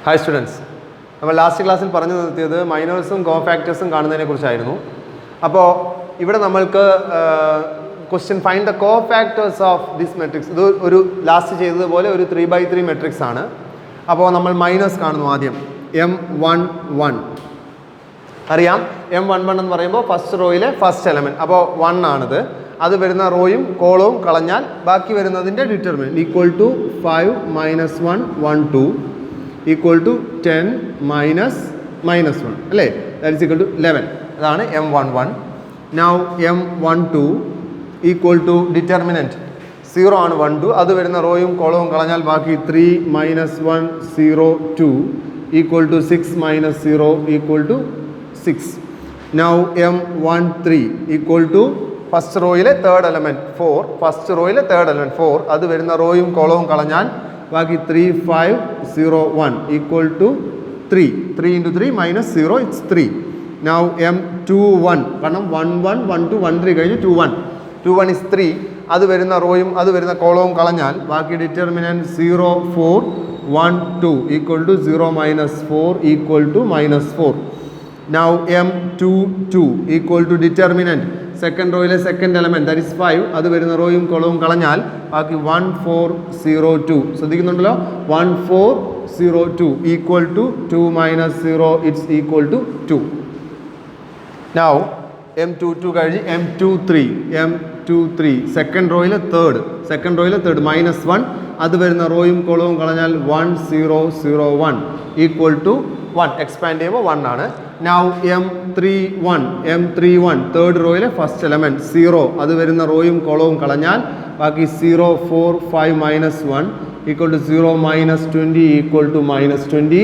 Hi students. നമ്മൾ last ക്ലാസ്സിൽ പറഞ്ഞു നിർത്തിയത് മൈനേഴ്സും കോഫാക്ടേഴ്സും കാണുന്നതിനെ കുറിച്ചായിരുന്നു. അപ്പോൾ ഇവിടെ നമ്മൾക്ക് question find the cofactors of this matrix. ഇത് ഒരു ലാസ്റ്റ് ചെയ്തതുപോലെ ഒരു 3x3 മെട്രിക്സ് ആണ്. അപ്പോൾ നമ്മൾ മൈനസ് കാണുന്നു ആദ്യം M11. അറിയാം M11 എന്ന് പറയുമ്പോൾ ഫസ്റ്റ് റോയിലെ ഫസ്റ്റ് എലമെൻറ്റ്. അപ്പോൾ 1 ആണിത്. അത് വരുന്ന റോയും കോളവും കളഞ്ഞാൽ ബാക്കി വരുന്നതിൻ്റെ determinant equal to 5 - 1 1 2 equal to 10 minus 1 അല്ലേ, that is equal to 11. അതാണ് M11. Now M12 equal to determinant 0 ആണ് 1 2. അത് വരുന്ന റോയും കോളവും കളഞ്ഞാൽ ബാക്കി 3 - 1 0 2 equal to 6 - 0 equal to 6. Now M13 equal to first റോയിലെ തേർഡ് എലമെൻറ്റ് 4. ഫസ്റ്റ് റോയിലെ തേർഡ് എലമെൻറ്റ് 4. അത് വരുന്ന റോയും കോളവും കളഞ്ഞാൽ ബാക്കി 3 5 0 1 equal to 3. 3 into 3 minus 0, it's 3. Now M21 കാരണം 1 1 1 2 1 3 കഴിഞ്ഞ് 2 1. 2 1 is 3. അത് വരുന്ന റോയും അത് വരുന്ന കോളവും കളഞ്ഞാൽ ബാക്കി determinant 0 4 1 2 equal to 0 minus 4 equal to minus 4. Now M22 equal to determinant second റോയിലെ സെക്കൻഡ് എലമെൻറ്റ് ദാറ്റ് ഇസ് 5. അത് വരുന്ന റോയും കോളവും കളഞ്ഞാൽ ബാക്കി 1 4 0 2. ശ്രദ്ധിക്കുന്നുണ്ടല്ലോ, 1 4 0 2 equal to 2 minus 0 it's equal to 2. Now M22 കഴിഞ്ഞ് M23 സെക്കൻഡ് റോയിലെ തേർഡ് -1. അത് വരുന്ന റോയും കോളവും കളഞ്ഞാൽ 1 0 0 1 ഈക്വൽ ടു 1. എക്സ്പാൻഡ് ചെയ്യുമ്പോൾ 1 ആണ്. നൗ M31 തേർഡ് റോയിലെ ഫസ്റ്റ് എലമെൻറ്റ് 0. അത് വരുന്ന റോയും കോളവും കളഞ്ഞാൽ ബാക്കി 0 4 5 - 1 equal to 0 - 20 equal to -20.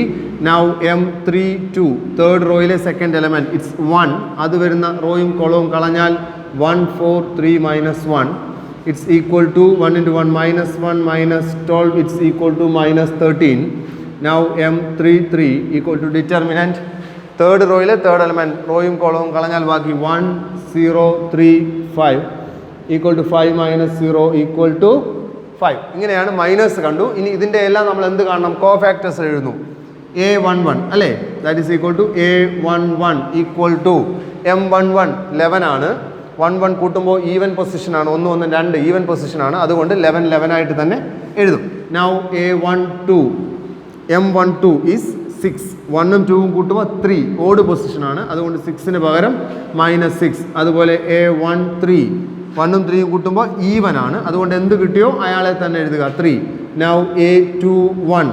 Now M32 third റോയിലെ സെക്കൻഡ് എലമെൻറ്റ് ഇറ്റ്സ് 1. അത് വരുന്ന റോയും കോളവും കളഞ്ഞാൽ 1 4 3 - 1 it's equal to 1 into 1 minus 1 minus 12 it's equal to minus 13. Now M33 equal to determinant third റോയിലെ തേർഡ് എലമെൻറ്റ് റോയും കോളവും കളഞ്ഞാൽ ബാക്കി 1 0 3 5 equal to 5 minus 0 equal to 5. ഇങ്ങനെയാണ് മൈനസ് കണ്ടു. ഇനി ഇതിൻ്റെ എല്ലാം നമ്മൾ എന്ത് കാണണം? കോഫാക്ടേഴ്സ് എഴുതുന്നു. A11 അല്ലേ, that is equal to A11 equal to M11 11 ആണ്. 1 1 കൂട്ടുമ്പോൾ ഈവൻ പൊസിഷനാണ്, 1 1 2 ഈവൻ പൊസിഷനാണ്. അതുകൊണ്ട് 11 11 ആയിട്ട് തന്നെ എഴുതും. Now M12 is 6. 1 ഉം 2 ഉം കൂട്ടുമ്പോൾ 3 ഓഡ് പൊസിഷനാണ്. അതുകൊണ്ട് 6ന് പകരം -6. അതുപോലെ A13 1 ഉം 3 ഉം കൂട്ടുമ്പോൾ ഈവൻ ആണ്. അതുകൊണ്ട് എന്ത് കിട്ടിയോ അയാളെ തന്നെ എഴുതുക 3. Now A21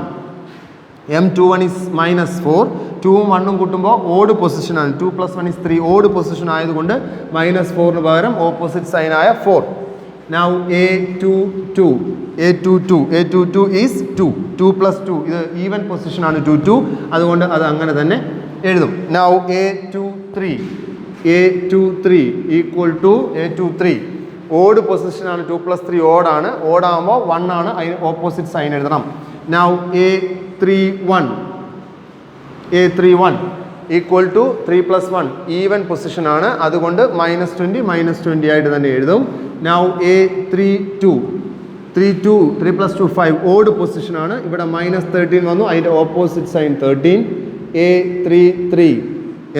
M21 is -4. 2 ഉം 1 ഉം കൂട്ടുമ്പോൾ ഓഡ് പൊസിഷനാണ്. 2 + 1 is 3 ഓഡ് പൊസിഷൻ ആയതുകൊണ്ട് -4ന് പകരം ഓപ്പോസിറ്റ് സൈനായ 4. Now A22 is 2. 2 + 2 ഇത് ഈവൻ പൊസിഷനാണ് 2 2. അതുകൊണ്ട് അത് അങ്ങനെ തന്നെ എഴുതും. Now A23 equal to A23 odd പൊസിഷനാണ്. 2 + 3 ഓടാണ്. ഓടാകുമ്പോൾ 1 ആണ്, അതിന് ഓപ്പോസിറ്റ് സൈൻ എഴുതണം. Now A31 equal to 3 + 1 even പൊസിഷനാണ്. അതുകൊണ്ട് -20 -20 ആയിട്ട് തന്നെ എഴുതും. നൗ A32 3 + 2 5 ഓഡ് പൊസിഷനാണ്. ഇവിടെ -13 വന്നു, അതിൻ്റെ ഓപ്പോസിറ്റ് സൈൻ 13. A33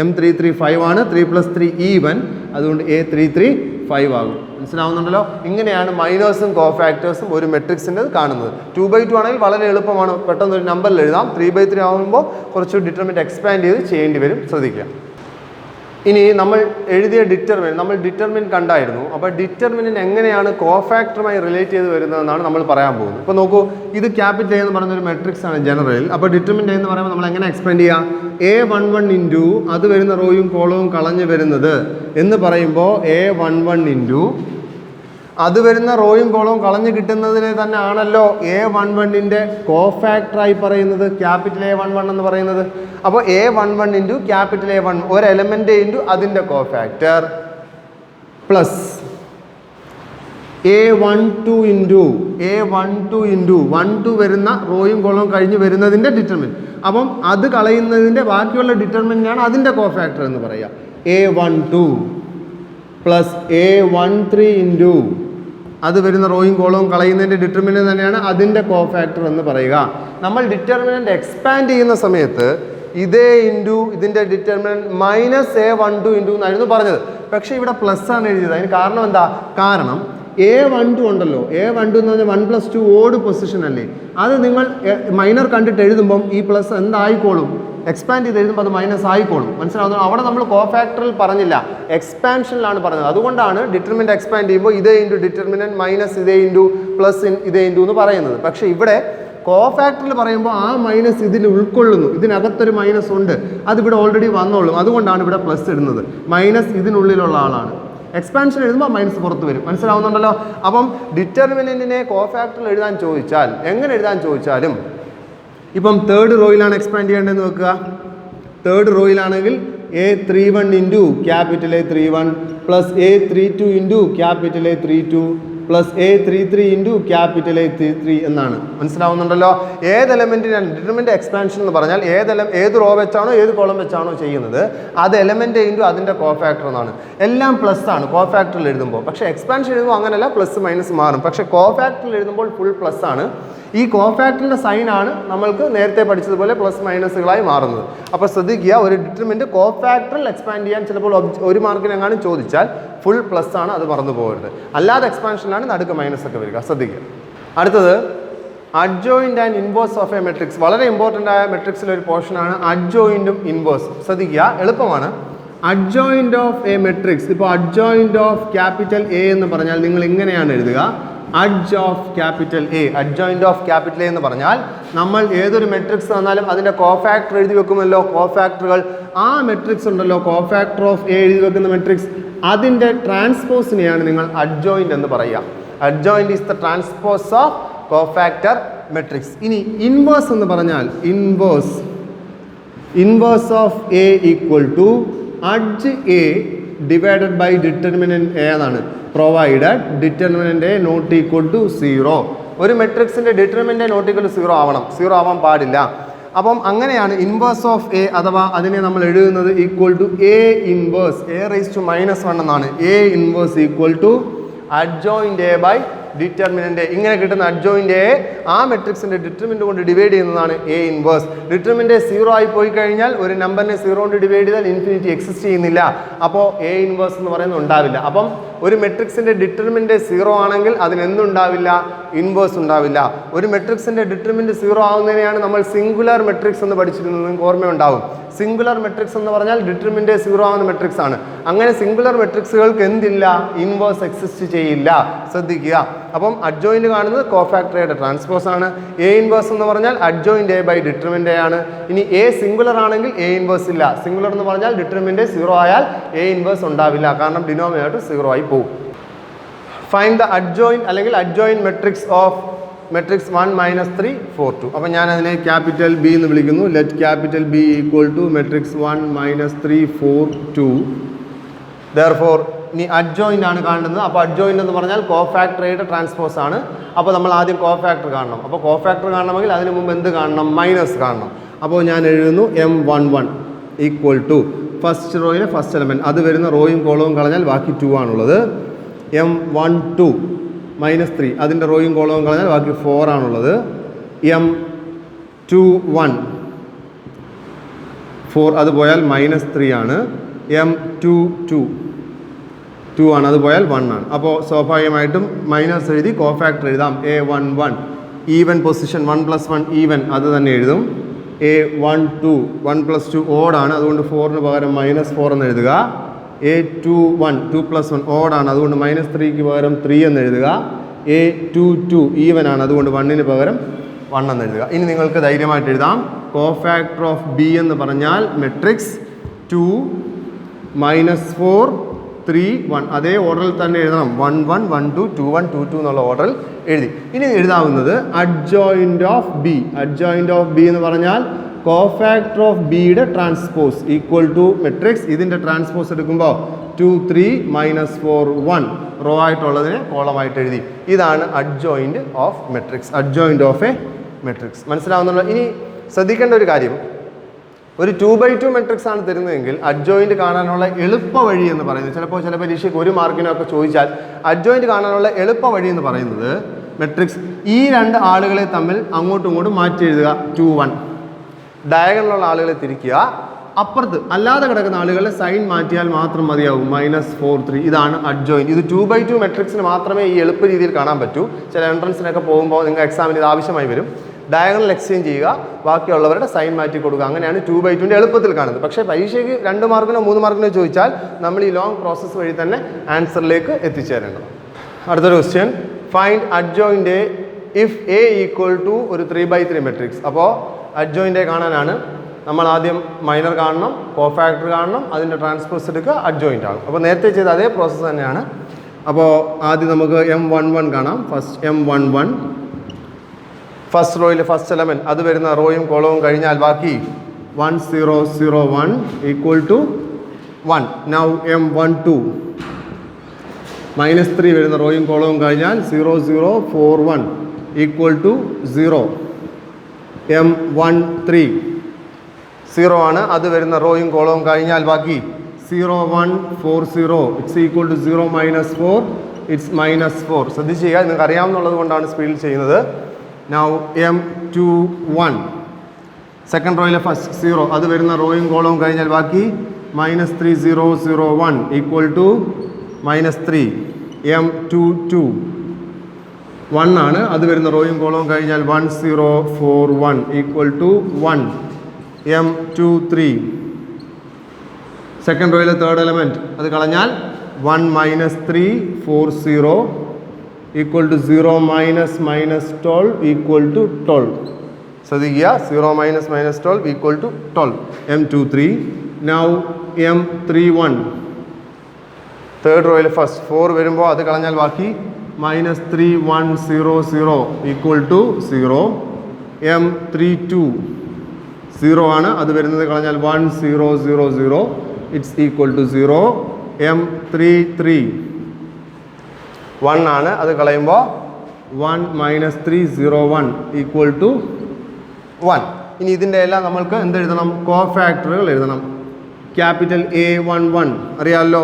M33 5 ആണ്. 3 + 3 ഈവൻ, അതുകൊണ്ട് A33 5 ആകും. മനസ്സിലാവുന്നുണ്ടല്ലോ. ഇങ്ങനെയാണ് മൈനേഴ്സും കോഫാക്ടേഴ്സും ഒരു മെട്രിക്സിൻ്റെ കാണുന്നത്. 2/2 ആണെങ്കിൽ വളരെ എളുപ്പമാണ്, പെട്ടെന്ന് ഒരു നമ്പറിൽ എഴുതാം. 3/3 ആകുമ്പോൾ കുറച്ച് ഡിറ്റർമിനൻറ്റ് എക്സ്പാൻഡ് ചെയ്ത് ചെയ്യേണ്ടി വരും, ശ്രദ്ധിക്കുക. ഇനി നമ്മൾ എഴുതിയ നമ്മൾ ഡിറ്റർമിനൻറ്റ് കണ്ടായിരുന്നു. അപ്പോൾ ഡിറ്റർമിനൻറ്റ് എങ്ങനെയാണ് കോഫാക്ടറുമായി റിലേറ്റ് ചെയ്ത് വരുന്നതെന്നാണ് നമ്മൾ പറയാൻ പോകുന്നത്. ഇപ്പോൾ നോക്കൂ, ഇത് ക്യാപിറ്റൽ A എന്ന് പറയുന്ന ഒരു മെട്രിക്സ് ആണ് ജനറൽ. അപ്പോൾ ഡിറ്റർമിനൻറ്റ് എന്ന് പറയുമ്പോൾ നമ്മൾ എങ്ങനെ എക്സ്പാൻഡ് ചെയ്യുക? A11 ഇൻറ്റു അത് വരുന്ന റോയും കോളവും കളഞ്ഞ് വരുന്നത് എന്ന് പറയുമ്പോൾ A11 ഇൻറ്റു അത് വരുന്ന റോയും കോളവും കളഞ്ഞ് കിട്ടുന്നതിനെ തന്നെ ആണല്ലോ A11ൻ്റെ കോഫാക്ടറായി പറയുന്നത്, ക്യാപിറ്റൽ A11 എന്ന് പറയുന്നത്. അപ്പോൾ A11 ഇൻറ്റു ക്യാപിറ്റൽ A11 ഒരു എലമെൻ്റ് ഇൻറ്റു അതിൻ്റെ കോഫാക്ടർ പ്ലസ് A12 ഇൻറ്റു 12 വരുന്ന റോയും കോളവും കഴിഞ്ഞ് വരുന്നതിൻ്റെ ഡിറ്റർമിനൻറ്റ്. അപ്പം അത് കളയുന്നതിൻ്റെ ബാക്കിയുള്ള ഡിറ്റർമിനൻ്റാണ് അതിൻ്റെ കോഫാക്ടർ എന്ന് പറയുക. A12 പ്ലസ് A13 ഇൻറ്റു അത് വരുന്ന റോയും കോളവും കളയുന്നതിൻ്റെ ഡിറ്റർമിനൻ്റ് തന്നെയാണ് അതിൻ്റെ കോഫാക്ടർ എന്ന് പറയുക. നമ്മൾ ഡിറ്റർമിനൻ്റ് എക്സ്പാൻഡ് ചെയ്യുന്ന സമയത്ത് ഇതേ ഇൻറ്റു ഇതിൻ്റെ ഡിറ്റർമിനൻ്റ് -a12 ഇൻറ്റു എന്നായിരുന്നു പറഞ്ഞത്. പക്ഷേ ഇവിടെ പ്ലസ് ആണ് എഴുതിയത്. അതിന് കാരണം എന്താ? കാരണം a12 ഉണ്ടല്ലോ, a12 എന്ന് പറഞ്ഞാൽ 1+2 ഓഡ് പൊസിഷൻ അല്ലേ. അത് നിങ്ങൾ മൈനർ കണ്ടിട്ട് എഴുതുമ്പം ഈ പ്ലസ് എന്തായിക്കോളും? എക്സ്പാൻഡ് ചെയ്ത് എഴുതുമ്പോൾ അത് മൈനസ് ആയിക്കോളും. മനസ്സിലാവുന്നു? അവിടെ നമ്മൾ കോഫാക്ടറിൽ പറഞ്ഞില്ല, എക്സ്പാൻഷനിലാണ് പറഞ്ഞത്. അതുകൊണ്ടാണ് ഡിറ്റർമിനൻ്റ് എക്സ്പാൻഡ് ചെയ്യുമ്പോൾ ഇതേ ഇൻറ്റു ഡിറ്റർമിനൻ്റ് മൈനസ് ഇതേ ഇൻറ്റു പ്ലസ് ഇതേ ഇൻറ്റു എന്ന് പറയുന്നത്. പക്ഷേ ഇവിടെ കോഫാക്ടറിൽ പറയുമ്പോൾ ആ മൈനസ് ഇതിൽ ഉൾക്കൊള്ളുന്നു, ഇതിനകത്തൊരു മൈനസ് ഉണ്ട്, അതിവിടെ ഓൾറെഡി വന്നോളും. അതുകൊണ്ടാണ് ഇവിടെ പ്ലസ് ഇടുന്നത്. മൈനസ് ഇതിനുള്ളിലുള്ള ആളാണ്. എക്സ്പാൻഷൻ എഴുതുമ്പോൾ മൈനസ് പുറത്ത് വരും. മനസ്സിലാവുന്നുണ്ടല്ലോ? അപ്പം ഡിറ്റർമിനൻറ്റിനെ കോഫാക്ടറിൽ എഴുതാൻ ചോദിച്ചാൽ, എങ്ങനെ എഴുതാൻ ചോദിച്ചാലും, ഇപ്പം തേർഡ് റോയിലാണ് എക്സ്പാൻഡ് ചെയ്യേണ്ടതെന്ന് വെക്കുക. തേർഡ് റോയിലാണെങ്കിൽ a31 into capital A31 plus a32 into capital A32 plus a33 into capital A33 എന്നാണ്. മനസ്സിലാവുന്നുണ്ടല്ലോ? ഏത് എലമെൻറ്റിനാണ് ഡിറ്റർമിനൻ്റ് എക്സ്പാൻഷൻ എന്ന് പറഞ്ഞാൽ ഏത് റോ വെച്ചാണോ ഏത് കോളം വെച്ചാണോ ചെയ്യുന്നത് അത് എലമെൻറ്റ് ഇൻറ്റു അതിൻ്റെ കോഫാക്ടർ എന്നാണ്. എല്ലാം പ്ലസ് ആണ് കോഫാക്ടറിൽ എഴുതുമ്പോൾ. പക്ഷേ എക്സ്പാൻഷൻ എഴുതുമ്പോൾ അങ്ങനെയല്ല, പ്ലസ് മൈനസ് മാറും. പക്ഷേ കോഫാക്ടറിൽ എഴുതുമ്പോൾ ഫുൾ പ്ലസ് ആണ്. ഈ കോഫാക്ടറിൻ്റെ സൈനാണ് നമ്മൾക്ക് നേരത്തെ പഠിച്ചതുപോലെ പ്ലസ് മൈനസുകളായി മാറുന്നത്. അപ്പോൾ ശ്രദ്ധിക്കുക, ഒരു ഡിറ്റർമിനൻ്റ് കോഫാക്ടറിൽ എക്സ്പാൻഡ് ചെയ്യാൻ ചിലപ്പോൾ ഒരു മാർക്കിനെങ്ങാനും ചോദിച്ചാൽ ഫുൾ പ്ലസ് ആണ്, അത് മറന്നു പോകരുത്. അല്ലാതെ എക്സ്പാൻഷനിലാണ് നടുക്ക് മൈനസ് ഒക്കെ വരിക. ശ്രദ്ധിക്കുക. അടുത്തത് adjoint and inverse of A matrix. വളരെ ഇമ്പോർട്ടൻ്റ് ആയ മെട്രിക്സിലെ ഒരു പോർഷനാണ് അഡ്ജോയിൻറ്റും ഇൻവേഴ്സും. ശ്രദ്ധിക്കുക, എളുപ്പമാണ്. അഡ്ജോയിൻ്റ് ഓഫ് എ മെട്രിക്സ്, ഇപ്പോൾ അഡ്ജോയിൻ്റ് ഓഫ് ക്യാപിറ്റൽ എ എന്ന് പറഞ്ഞാൽ നിങ്ങൾ ഇങ്ങനെയാണ് എഴുതുക, adj of capital A. Adjoint of capital A എന്ന് പറഞ്ഞാൽ നമ്മൾ ഏതൊരു മെട്രിക്സ് തന്നാലും അതിൻ്റെ കോഫാക്ടർ എഴുതി വെക്കുമല്ലോ, കോഫാക്ടറുകൾ. ആ മെട്രിക്സ് ഉണ്ടല്ലോ, കോഫാക്ടർ ഓഫ് എ എഴുതി വെക്കുന്ന മെട്രിക്സ്, അതിൻ്റെ ട്രാൻസ്പോസിനെയാണ് നിങ്ങൾ അഡ്ജോയിൻ്റ് എന്ന് പറയുക. Adjoint is the transpose of cofactor matrix. ഇനി ഇൻവേഴ്സ് എന്ന് പറഞ്ഞാൽ inverse of A equal to adj A divided by determinant A എന്നാണ്. Provided determinant A not equal to 0. ഒരു മെട്രിക്സിൻ്റെ ഡിറ്റർമിനൻ്റ് നോട്ട് ഈക്വൽ ടു 0 ആവണം, 0 ആവാൻ പാടില്ല. അപ്പം അങ്ങനെയാണ് ഇൻവേഴ്സ് ഓഫ് എ, അഥവാ അതിനെ നമ്മൾ എഴുതുന്നത് equal to A inverse a⁻⁻1 എന്നാണ്. A inverse equal to adjoint A by determinant A. ഇങ്ങനെ കിട്ടുന്ന അഡ്ജോയിൻ്റ് എ ആ മെട്രിക്സിൻ്റെ ഡിറ്റർമിനൻ്റ് കൊണ്ട് ഡിവൈഡ് ചെയ്യുന്നതാണ് എ ഇൻവേഴ്സ്. ഡിറ്റർമിനൻ്റ് 0 ആയി പോയി കഴിഞ്ഞാൽ, ഒരു നമ്പറിനെ 0 കൊണ്ട് ഡിവൈഡ് ചെയ്താൽ ഇൻഫിനിറ്റി എക്സിസ്റ്റ് ചെയ്യുന്നില്ല. അപ്പോൾ എ ഇൻവേഴ്സ് എന്ന് പറയുന്നത് ഉണ്ടാവില്ല. അപ്പം ഒരു മെട്രിക്സിൻ്റെ ഡിറ്റർമിനൻ്റ് 0 ആണെങ്കിൽ അതിനെന്തുണ്ടാവില്ല? ഇൻവേഴ്സ് ഉണ്ടാവില്ല. ഒരു മെട്രിക്സിൻ്റെ ഡിറ്റർമിനൻ്റ് 0 ആവുന്നതിനെയാണ് നമ്മൾ സിംഗുലർ മെട്രിക്സ് എന്ന് പഠിച്ചിരുന്നത്. നിങ്ങൾക്ക് ഓർമ്മയുണ്ടാവും. സിംഗുലർ മെട്രിക്സ് എന്ന് പറഞ്ഞാൽ ഡിറ്റർമിനൻ്റ് 0 ആവുന്ന മെട്രിക്സ് ആണ്. അങ്ങനെ സിംഗുലർ മെട്രിക്സുകൾക്ക് എന്തില്ല? ഇൻവേഴ്സ് എക്സിസ്റ്റ് ചെയ്യില്ല. ശ്രദ്ധിക്കുക. അപ്പം അഡ്ജോയിൻ്റ് കാണുന്നത് കോഫാക്ടർ എയുടെ ട്രാൻസ്പോസ് ആണ്. എ ഇൻവേഴ്സ് എന്ന് പറഞ്ഞാൽ adjoint A by determinant A ആണ്. ഇനി എ സിംഗുലർ ആണെങ്കിൽ എ ഇൻവേഴ്സ് ഇല്ല. സിംഗുലർ എന്ന് പറഞ്ഞാൽ ഡിറ്റർമിനൻ്റ് 0 ആയാൽ എ ഇൻവേഴ്സ് ഉണ്ടാവില്ല, കാരണം ഡിനോമിനേറ്റർ 0 ആയി പോകും. ഫൈൻഡ് ദ അഡ്ജോയിൻ്റ് അല്ലെങ്കിൽ അഡ്ജോയിൻ്റ് മെട്രിക്സ് ഓഫ് മെട്രിക്സ് 1 - 3 4 2. അപ്പോൾ ഞാൻ അതിനെ ക്യാപിറ്റൽ ബി എന്ന് വിളിക്കുന്നു. Let capital B equal to matrix 1 - 3 4 2. Therefore ഇനി അഡ്ജോയിൻ്റ് ആണ് കാണുന്നത്. അപ്പോൾ അഡ്ജോയിൻ്റ് എന്ന് പറഞ്ഞാൽ കോഫാക്ടറിയുടെ ട്രാൻസ്പോസ് ആണ്. അപ്പോൾ നമ്മൾ ആദ്യം കോഫാക്ടർ കാണണം. അപ്പോൾ കോഫാക്ടർ കാണണമെങ്കിൽ അതിന് മുമ്പ് എന്ത് കാണണം? മൈനസ് കാണണം. അപ്പോൾ ഞാൻ എഴുതുന്നു M11 ഈക്വൽ ടു ഫസ്റ്റ് റോയിലെ ഫസ്റ്റ് എലമെൻറ്റ്, അത് വരുന്ന റോയും കോളവും കളഞ്ഞാൽ ബാക്കി 2 ആണുള്ളത്. M12 -3, അതിൻ്റെ റോയും കോളവും കളഞ്ഞാൽ ബാക്കി 4 ആണുള്ളത്. M21 4, അത് പോയാൽ -3 ആണ്. M22 2 ആണ്, അത് പോയാൽ 1 ആണ്. അപ്പോൾ സ്വാഭാവികമായിട്ടും മൈനസ് എഴുതി കോഫാക്ടർ എഴുതാം. A11 ഈവൻ പൊസിഷൻ 1 + 1 ഈവൻ, അത് തന്നെ എഴുതും. A12 1 + 2 ഓഡാണ്, അതുകൊണ്ട് 4ന് പകരം -4 എന്ന് എഴുതുക. A21 2 + 1 ഓഡാണ്, അതുകൊണ്ട് -3ക്ക് പകരം 3 എന്ന് എഴുതുക. A22 ഈവൻ ആണ്, അതുകൊണ്ട് 1ന് പകരം 1 എന്ന് എഴുതുക. ഇനി നിങ്ങൾക്ക് ധൈര്യമായിട്ട് എഴുതാം. കോഫാക്ടർ ഓഫ് ബി എന്ന് പറഞ്ഞാൽ മെട്രിക്സ് 2 -4 3 1, അതേ ഓർഡറിൽ തന്നെ എഴുതണം. 1 1 1 2 2 1 2 2 എന്നുള്ള ഓർഡറിൽ എഴുതി. ഇനി എഴുതാവുന്നത് adjoint of B. Adjoint of B എന്ന് പറഞ്ഞാൽ കോഫാക്ടർ ഓഫ് ബിയുടെ ട്രാൻസ്പോസ് ഈക്വൽ ടു മെട്രിക്സ്, ഇതിൻ്റെ ട്രാൻസ്പോസ് എടുക്കുമ്പോൾ 2 3 -4 1 റോ ആയിട്ടുള്ളതിനെ കോളമായിട്ട് എഴുതി. ഇതാണ് adjoint of matrix. Adjoint of A matrix. മനസ്സിലാവുന്നുണ്ടോ? ഇനി ശ്രദ്ധിക്കേണ്ട ഒരു കാര്യം, ഒരു 2/2 മെട്രിക്സ് ആണ് തരുന്നതെങ്കിൽ അഡ്ജോയിന്റ് കാണാനുള്ള എളുപ്പ വഴി എന്ന് പറയുന്നത്, ചിലപ്പോൾ ചില പരീക്ഷയ്ക്ക് 1 മാർക്കിനൊക്കെ ചോദിച്ചാൽ അഡ്ജോയിന്റ് കാണാനുള്ള എളുപ്പ വഴി എന്ന് പറയുന്നത് മെട്രിക്സ് ഈ രണ്ട് ആളുകളെ തമ്മിൽ അങ്ങോട്ടും ഇങ്ങോട്ടും മാറ്റി എഴുതുക. 2 1 ഡയഗണലുള്ള ആളുകളെ തിരിക്കുക, അപ്പുറത്ത് അല്ലാതെ കിടക്കുന്ന ആളുകളുടെ സൈൻ മാറ്റിയാൽ മാത്രം മതിയാവും. -4 3 ഇതാണ് അഡ്ജോയിന്റ്. ഇത് 2/2 മെട്രിക്സിന് മാത്രമേ ഈ എളുപ്പ രീതിയിൽ കാണാൻ പറ്റൂ. ചില എൻട്രൻസിനൊക്കെ പോകുമ്പോൾ നിങ്ങൾ എക്സാമിന് ഇത് ആവശ്യമായി വരും. ഡയഗണൽ എക്സ്ചേഞ്ച് ചെയ്യുക, ബാക്കിയുള്ളവരുടെ സൈൻ മാറ്റി കൊടുക്കുക. അങ്ങനെയാണ് 2/2 എളുപ്പത്തിൽ കാണുന്നത്. പക്ഷേ പരീക്ഷയ്ക്ക് 2 മാർക്കിനോ 3 മാർക്കിനോ ചോദിച്ചാൽ നമ്മൾ ഈ ലോങ് പ്രോസസ്സ് വഴി തന്നെ ആൻസറിലേക്ക് എത്തിച്ചേരേണ്ടത്. അടുത്തൊരു question, find adjoint if A equal to ഒരു 3/3 മെട്രിക്സ്. അപ്പോൾ അഡ്ജോയിന്റ് കാണാനാണ് നമ്മൾ ആദ്യം മൈനർ കാണണം, കോഫാക്ടർ കാണണം, അതിൻ്റെ ട്രാൻസ്പോസ് എടുക്കുക, അഡ്ജോയിന്റ് ആകും. അപ്പോൾ നേരത്തെ ചെയ്ത അതേ പ്രോസസ്സ് തന്നെയാണ്. അപ്പോൾ ആദ്യം നമുക്ക് M11 കാണാം. ഫസ്റ്റ് M11 ഫസ്റ്റ് റോയിൽ ഫസ്റ്റ് എലമെന്റ് അത് വരുന്ന റോയും കോളവും കഴിഞ്ഞാൽ ബാക്കി 1 0 0 1 ഈക്വൽ ടു 1. നൗ M12 -3 വരുന്ന റോയും കോളവും കഴിഞ്ഞാൽ 0 0 4 1 ഈക്വൽ ടു 0. M13 0 ആണ്, അത് വരുന്ന റോയും കോളവും കഴിഞ്ഞാൽ ബാക്കി 0 1 4 0 ഇറ്റ്സ് ഈക്വൽ ടു 0 -4 ഇറ്റ്സ് -4. ശ്രദ്ധിച്ച് ചെയ്യുക, നിങ്ങൾക്ക് അറിയാവുന്നുള്ളത് കൊണ്ടാണ് സ്പീഡിൽ ചെയ്യുന്നത്. നൗ M21 സെക്കൻഡ് റോയിലെ ഫസ്റ്റ് 0 അത് വരുന്ന റോയും കോളവും കഴിഞ്ഞാൽ ബാക്കി -3 0 0 1 ഈക്വൽ ടു -3. M22 1 ആണ്, അത് വരുന്ന റോയും കോളവും കഴിഞ്ഞാൽ 1 0 4 1 ഈക്വൽ ടു 1. M23 സെക്കൻഡ് റോയിലെ തേർഡ് എലമെന്റ് അത് കളഞ്ഞാൽ 1 -3 4 0 ഈക്വൽ ടു 0 -12 ഈക്വൽ ടു 12. ശ്രദ്ധിക്കുക, 0 -12 equal to 12. M23 now M31 third റോയിൽ ഫസ്റ്റ് 4 വരുമ്പോൾ അത് കളഞ്ഞാൽ ബാക്കി -3 1 0 0 ഈക്വൽ ടു 0. M32 0 ആണ്, അത് വരുന്നത് കളഞ്ഞാൽ 1 0 0 0 ഇറ്റ്സ് ഈക്വൽ ടു 0. M33 1 ആണ്, അത് കളയുമ്പോൾ 1 -3 0 1 ഈക്വൽ ടു 1. ഇനി ഇതിൻ്റെ എല്ലാം നമ്മൾക്ക് എന്തെഴുതണം? കോഫാക്ടറുകൾ എഴുതണം. ക്യാപിറ്റൽ A11 അറിയാമല്ലോ,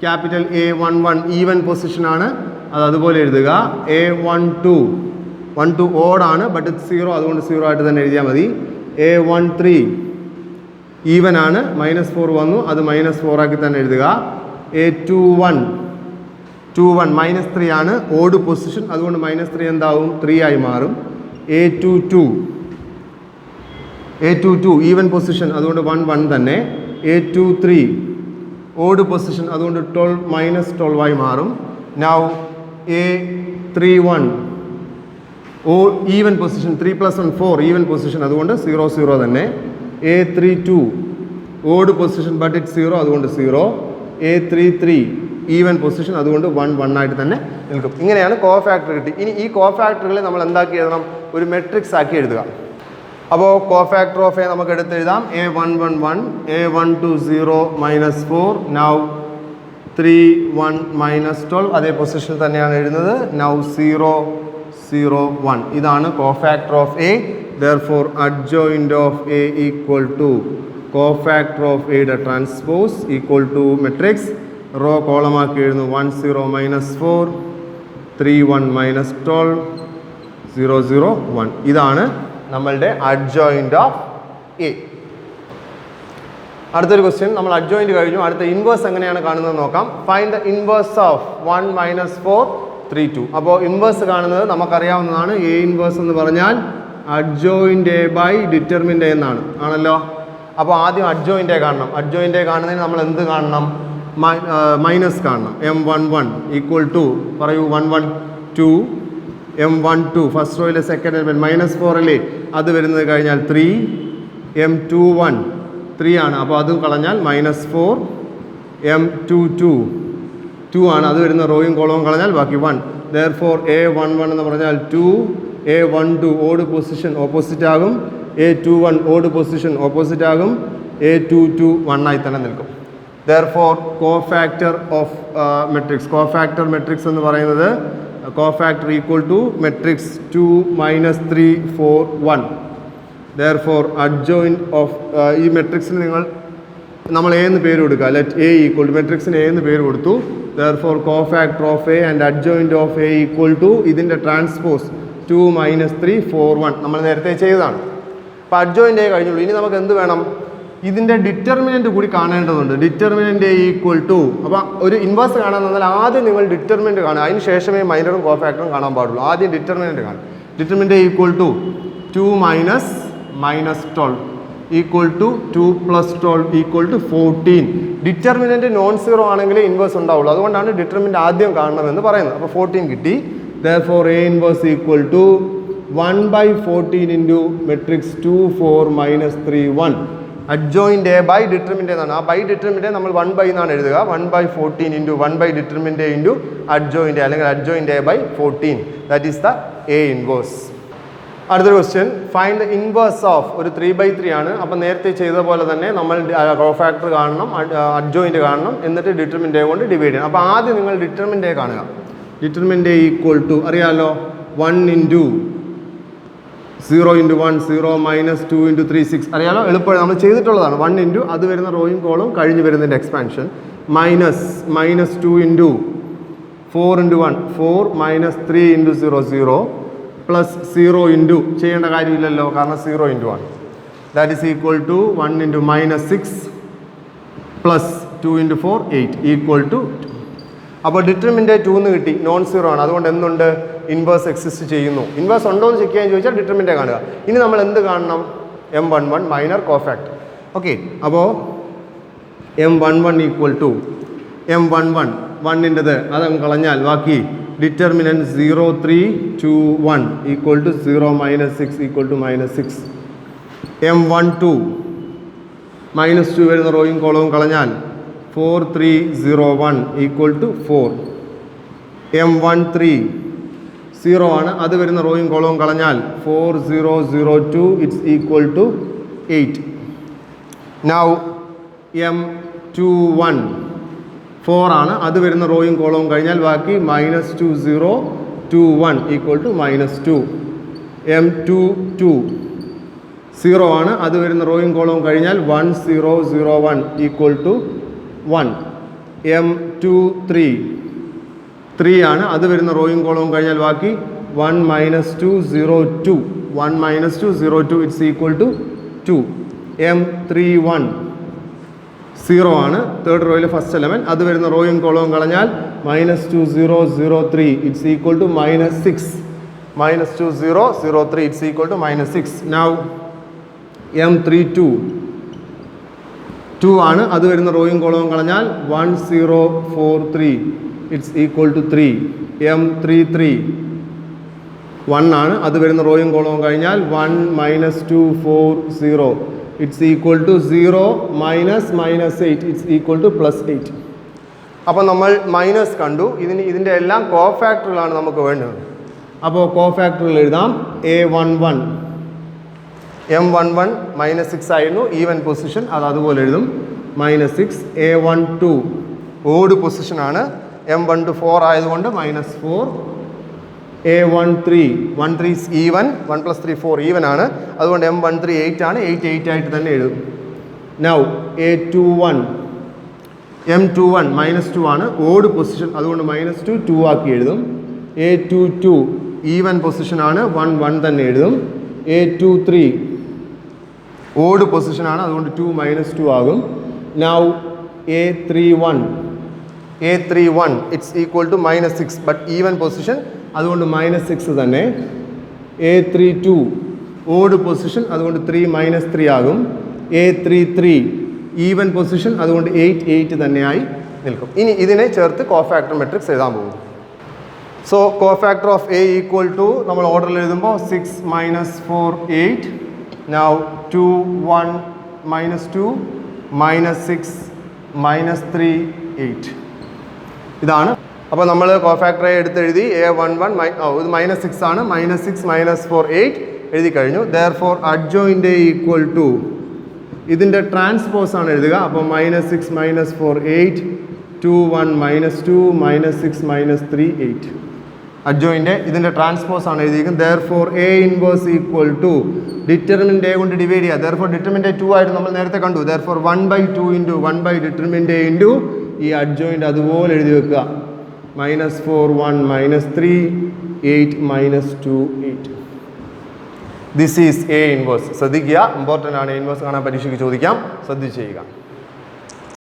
ക്യാപിറ്റൽ A11 ഈവൻ പൊസിഷനാണ്, അത് അതുപോലെ എഴുതുക. A12 ഓഡ് ആണ്, ബട്ട് ഇറ്റ് 0, അതുകൊണ്ട് 0 ആയിട്ട് തന്നെ എഴുതിയാൽ മതി. A13 ഈവൻ ആണ്, -4 വന്നു, അത് -4 ആക്കി തന്നെ എഴുതുക. A21 -3 ആണ്, ഓഡ് പൊസിഷൻ, അതുകൊണ്ട് -3 എന്താവും? 3 ആയി മാറും. A22 ഈവൻ പൊസിഷൻ, അതുകൊണ്ട് 1 1 തന്നെ. A23 ഓഡ് പൊസിഷൻ, അതുകൊണ്ട് 12 -12 ആയി മാറും. Now A31 even position, 3 + 1 4 even position, അതുകൊണ്ട് 0 0 തന്നെ. A32 odd position, but it 0, അതുകൊണ്ട് 0. A33 ഈവൻ പൊസിഷൻ, അതുകൊണ്ട് 1 1 ആയിട്ട് തന്നെ നിൽക്കും. ഇങ്ങനെയാണ് കോഫാക്ടർ കിട്ടി. ഇനി ഈ കോഫാക്ടറുകളെ നമ്മൾ എന്താക്കി എഴുതണം? ഒരു മെട്രിക്സ് ആക്കി എഴുതുക. അപ്പോൾ കോഫാക്ടർ ഓഫ് എ നമുക്ക് എടുത്തെഴുതാം. A11 A12 0 -4 നൗ 3 1 -12 അതേ പൊസിഷനിൽ തന്നെയാണ് എഴുതുന്നത്. നൗ 0 0 1 ഇതാണ് cofactor of A. therefore adjoint of A equal to cofactor of A യുടെ transpose equal to matrix row column ആക്കി എഴുതുന്നു. 1 0 -4 3 1 -12 0 0 1 ഇതാണ് നമ്മളുടെ അഡ്ജോയിന്റ് ഓഫ് എ. അടുത്തൊരു ക്വസ്റ്റ്യൻ, നമ്മൾ അഡ്ജോയിന്റ് കഴിഞ്ഞു, അടുത്ത ഇൻവേഴ്സ് എങ്ങനെയാണ് കാണുന്നത് നോക്കാം. Find the inverse of 1 -4 3 2. അപ്പോൾ ഇൻവേഴ്സ് കാണുന്നത് നമുക്കറിയാവുന്നതാണ്. എ ഇൻവേഴ്സ് എന്ന് പറഞ്ഞാൽ adjoint A by determinant A എന്നാണ്, ആണല്ലോ. അപ്പോൾ ആദ്യം അഡ്ജോയിന്റ് എ കാണണം. അഡ്ജോയിന്റ് എ കാണുന്നതിന് നമ്മൾ എന്ത് കാണണം? മൈനസ് കാണണം. M11 ഈക്വൽ ടു പറയൂ 1 1 2. M12 ഫസ്റ്റ് റോയിലെ സെക്കൻഡ് എലമെന്റ് -4 അല്ലേ, അത് വരുന്നത് കഴിഞ്ഞാൽ 3. M21 3 ആണ്, അപ്പോൾ അതും കളഞ്ഞാൽ -4. M22 2 ആണ്, അത് വരുന്ന റോയും കോളവും കളഞ്ഞാൽ ബാക്കി 1. therefore A11 എന്ന് പറഞ്ഞാൽ 2. A12 ഓഡ് പൊസിഷൻ ഓപ്പോസിറ്റ് ആകും. A21 ഓഡ് പൊസിഷൻ ഓപ്പോസിറ്റ് ആകും. A22 1 ആയി തന്നെ നിൽക്കും. therefore cofactor of cofactor matrix എന്ന് പറയുന്നത് cofactor equal to matrix 2 -3 4 1. Therefore adjoint of ഈ മെട്രിക്സിന് നമ്മൾ എ എന്ന് പേര് കൊടുക്കുക. ലെറ്റ് എ ഈക്വൽ ടു മെട്രിക്സിന് എ എന്ന് പേര് കൊടുത്തു. Therefore cofactor of A and adjoint of A equal to ഇതിൻ്റെ ട്രാൻസ്പോസ് 2 - 3 4 1 നമ്മൾ നേരത്തെ ചെയ്തതാണ്. അപ്പോൾ അഡ്ജോയിൻ്റ് എ കഴിഞ്ഞുള്ളൂ. ഇനി നമുക്ക് എന്ത് വേണം? ഇതിൻ്റെ ഡിറ്റർമിനൻറ്റ് കൂടി കാണേണ്ടതുണ്ട്. ഡിറ്റർമിനൻറ്റ് എ ഈക്വൽ ടു, അപ്പോൾ ഒരു ഇൻവേഴ്സ് കാണാൻ തന്നാൽ ആദ്യം നിങ്ങൾ ഡിറ്റർമിനൻറ്റ് കാണുക, അതിന് ശേഷമേ മൈനറും കോഫാക്ടറും കാണാൻ പാടുള്ളൂ. ആദ്യം ഡിറ്റർമിനൻറ്റ് കാണും. Determinant A equal to 2 - -12 equal to 2 + 12 equal to 14. Determinant non zero ആണെങ്കിൽ ഇൻവേഴ്സ് ഉണ്ടാവുള്ളൂ. അതുകൊണ്ടാണ് ഡിറ്റർമിനൻറ്റ് ആദ്യം കാണണമെന്ന് പറയുന്നത്. അപ്പോൾ 14 കിട്ടി. Therefore A inverse equal to 1/14 into matrix 2 4 - 3 1. Adjoint A by determinant എന്നാണ്. ആ ബൈ ഡിറ്റർമിനൻ്റ് നമ്മൾ 1/, എന്നാണ് എഴുതുക. 1/14 into 1/determinant into adjoint A, അല്ലെങ്കിൽ adjoint A by 14. That is the A inverse. അടുത്തൊരു question, find the inverse of ഒരു 3/3 ആണ്. അപ്പോൾ നേരത്തെ ചെയ്ത പോലെ തന്നെ നമ്മൾ കോഫാക്ടർ കാണണം, അഡ്ജോയിൻ്റ് കാണണം, എന്നിട്ട് ഡിറ്റർമിനൻ്റ് എ കൊണ്ട് ഡിവൈഡ് ചെയ്യണം. അപ്പോൾ ആദ്യം നിങ്ങൾ ഡിറ്റർമിനൻ്റ് എ കാണുക. ഡിറ്റർമിനൻ്റ് എ ഈക്വൽ ടു അറിയാമല്ലോ, 1 into 0 into 1 0 - 2 into 3 6 അറിയാലോ, എളുപ്പമാണ്, നമ്മൾ ചെയ്തിട്ടുള്ളതാണ്. 1 into അത് വരുന്ന റോയും കോളും കഴിഞ്ഞ് വരുന്നതിൻ്റെ expansion, -2 into 4 into 1 4 - 3 into 0 0 plus 0 into ചെയ്യേണ്ട കാര്യമില്ലല്ലോ കാരണം 0 into 1 that is equal to 1 into -6 plus 2 into 4 8 equal to 2. അപ്പോൾ ഡിറ്റർമിനൻ്റ് 2 എന്ന് കിട്ടി, നോൺ സീറോ ആണ്. അതുകൊണ്ട് എന്തുണ്ട്? ഇൻവേഴ്സ് എക്സിസ്റ്റ് ചെയ്യുന്നു. ഇൻവേഴ്സ് ഉണ്ടോ എന്ന് ചെക്ക് ചെയ്യാൻ ചോദിച്ചാൽ ഡിറ്റർമിനൻ്റ് കാണുക. ഇനി നമ്മൾ എന്ത് കാണണം? M11 minor cofactor. ഓക്കെ, അപ്പോൾ M11 ഈക്വൽ ടു M11 1ൻ്റെത് അതങ്ങ് കളഞ്ഞാൽ ബാക്കി determinant 0 3 2 1 equal to 0 - 6 equal to -6. M12 -2 വരുന്ന റോയും കോളവും കളഞ്ഞാൽ 4 3 0 1 ഈക്വൽ ടു 4. M13 0 ആണ്, അത് വരുന്ന റോയും കോളവും കളഞ്ഞാൽ 4 0 0 2 it's equal to 8. Now M21 4 ആണ്, അത് വരുന്ന റോയും കോളവും കഴിഞ്ഞാൽ ബാക്കി -2 0 2 1 ഈക്വൽ ടു -2. M22 0 ആണ്, അത് വരുന്ന റോയും കോളവും കഴിഞ്ഞാൽ 1 0 0 1 ഈക്വൽ ടു 1. M23 3 ആണ്, അത് വരുന്ന റോയും കോളവും കഴിഞ്ഞാൽ ബാക്കി 1 - 2 0 2 1 - 2 0 2 ഇറ്റ്സ് ഈക്വൽ ടു 2. M31 0 ആണ്, തേർഡ് റോയിലെ ഫസ്റ്റ് എലമെൻറ്റ്, അത് വരുന്ന റോയും കോളവും കളഞ്ഞാൽ -2 0 0 3 it's equal to -6 -2 0 0 3 it's equal to -6. Now M32 2 ആണ്, അത് വരുന്ന റോയും കോളവും കളഞ്ഞാൽ 1 0 4 3 ഇറ്റ്സ് ഈക്വൽ ടു 3. M33 1 ആണ്, അത് വരുന്ന റോയും കോളവും കഴിഞ്ഞാൽ 1 - 2 4 0 it's equal to 0 -8 it's equal to +8. അപ്പോൾ നമ്മൾ മൈനസ് കണ്ടു. ഇതിൻ്റെ എല്ലാം കോഫാക്ടറുകളാണ് നമുക്ക് വേണ്ടത്. അപ്പോൾ കോഫാക്ടറുകൾ എഴുതാം. A11 M11 -6 ആയിരുന്നു, ഈവൻ പൊസിഷൻ, അത് അതുപോലെ എഴുതും -6. A12 ഓഡ് പൊസിഷനാണ്, M12 4 ആയതുകൊണ്ട് -4. A13 ഈവൻ, 1 + 3 4 ഈവൻ ആണ്, അതുകൊണ്ട് M13 8 ആണ്, 8 8 ആയിട്ട് തന്നെ എഴുതും. നൗ M21 -2 ആണ്, ഓഡ് പൊസിഷൻ, അതുകൊണ്ട് -2 2 ആക്കി എഴുതും. A22 ഈവൻ പൊസിഷനാണ്, 1 1 തന്നെ എഴുതും. A23 ഓഡ് പൊസിഷനാണ്, അതുകൊണ്ട് 2 -2 ആകും. Now A31 it's equal to -6 but even position, അതുകൊണ്ട് -6 തന്നെ. A32 ഓഡ് പൊസിഷൻ, അതുകൊണ്ട് 3 -3 ആകും. A33 ഈവൻ പൊസിഷൻ, അതുകൊണ്ട് 8 8 തന്നെയായി നിൽക്കും. ഇനി ഇതിനെ ചേർത്ത് കോഫാക്ടർ മെട്രിക്സ് എഴുതാൻ പോകും. So cofactor of A equal to നമ്മൾ ഓർഡറിൽ എഴുതുമ്പോൾ 6 - 4 8. നൗ 2 1 -2 -6 -3 8. ഇതാണ്. അപ്പോൾ നമ്മൾ കോഫാക്ടറെ എടുത്തെഴുതി. A11 ഇത് -6 ആണ്, -6 -4 8 എഴുതി കഴിഞ്ഞു. Therefore adjoint A equal to ഇതിൻ്റെ ട്രാൻസ്പോസ് ആണ് എഴുതുക. അപ്പോൾ -6 -4 8 2 1 -2 -6 -3 8. അഡ്ജോയിൻ്റ് ഇതിൻ്റെ ട്രാൻസ്പോസ് ആണ് എഴുതിയിരിക്കുന്നത്. Therefore A inverse equal to determinant A കൊണ്ട് ഡിവൈഡ് ചെയ്യുക. ദെർഫോർ ഡിറ്റർമിനൻ്റ് എ 2 ആയിട്ട് നമ്മൾ നേരത്തെ കണ്ടു. Therefore 1/2 into 1 determinant A into ഈ അഡ്ജോയിൻ്റ് അതുപോലെ എഴുതി വെക്കുക. -4 1 -3 8 -2 8. This is A inverse. ശ്രദ്ധിക്കുക, ഇമ്പോർട്ടൻ്റ് ആണ്. എ ഇൻവേഴ്സ് കാണാൻ പരീക്ഷയ്ക്ക് ചോദിക്കാം, ശ്രദ്ധിച്ച് ചെയ്യുക.